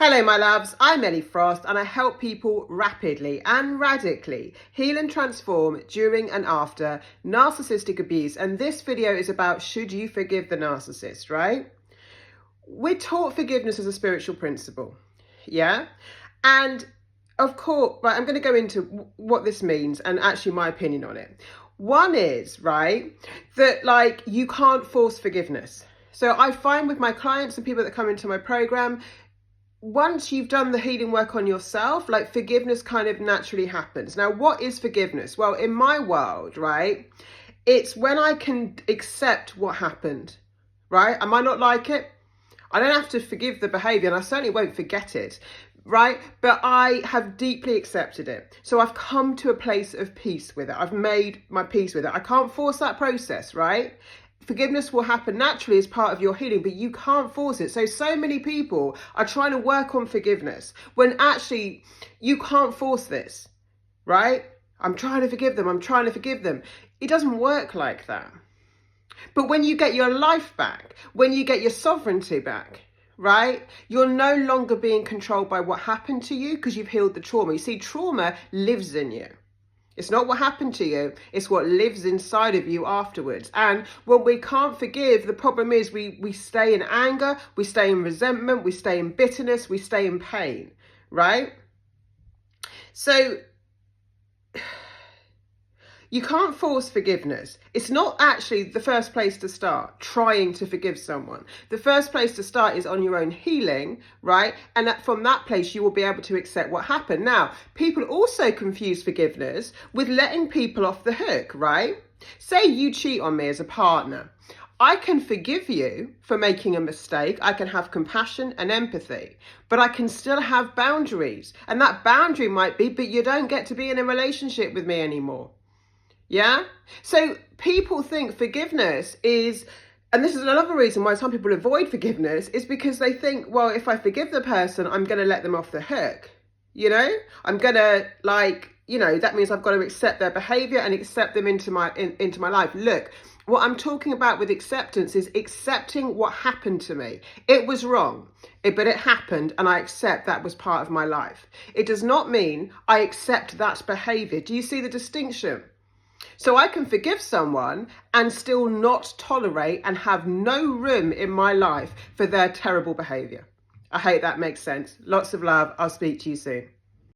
Hello my loves, I'm Ellie Frost and I help people rapidly and radically heal and transform during and after narcissistic abuse. And this video is about, should you forgive the narcissist, right? We're taught forgiveness as a spiritual principle, yeah? And of course, right, I'm going to go into what this means and actually my opinion on it. One is, right, that you can't force forgiveness. So I find with my clients and people that come into my program, once you've done the healing work on yourself, forgiveness kind of naturally happens. Now, what is forgiveness? Well, in my world, right, it's when I can accept what happened, right? I might not like it. I don't have to forgive the behavior, and I certainly won't forget it, right? But I have deeply accepted it. So I've come to a place of peace with it. I've made my peace with it. I can't force that process, right? Forgiveness will happen naturally as part of your healing, but you can't force it. So many people are trying to work on forgiveness when actually you can't force this, right? I'm trying to forgive them. I'm trying to forgive them. It doesn't work like that. But when you get your life back, when you get your sovereignty back, right, you're no longer being controlled by what happened to you because you've healed the trauma. You see, trauma lives in you. It's not what happened to you, it's what lives inside of you afterwards. And when we can't forgive, the problem is we stay in anger, we stay in resentment, we stay in bitterness, we stay in pain, right? So you can't force forgiveness. It's not actually the first place to start, trying to forgive someone. The first place to start is on your own healing, right? And from that place, you will be able to accept what happened. Now, people also confuse forgiveness with letting people off the hook, right? Say you cheat on me as a partner. I can forgive you for making a mistake. I can have compassion and empathy, but I can still have boundaries. And that boundary might be, but you don't get to be in a relationship with me anymore. Yeah. So people think forgiveness is, and this is another reason why some people avoid forgiveness, is because they think, well, if I forgive the person, I'm going to let them off the hook. You know, I'm going to that means I've got to accept their behavior and accept them into my life. Look, what I'm talking about with acceptance is accepting what happened to me. It was wrong, but it happened and I accept that was part of my life. It does not mean I accept that behavior. Do you see the distinction? So I can forgive someone and still not tolerate and have no room in my life for their terrible behavior. I hope that makes sense. Lots of love. I'll speak to you soon.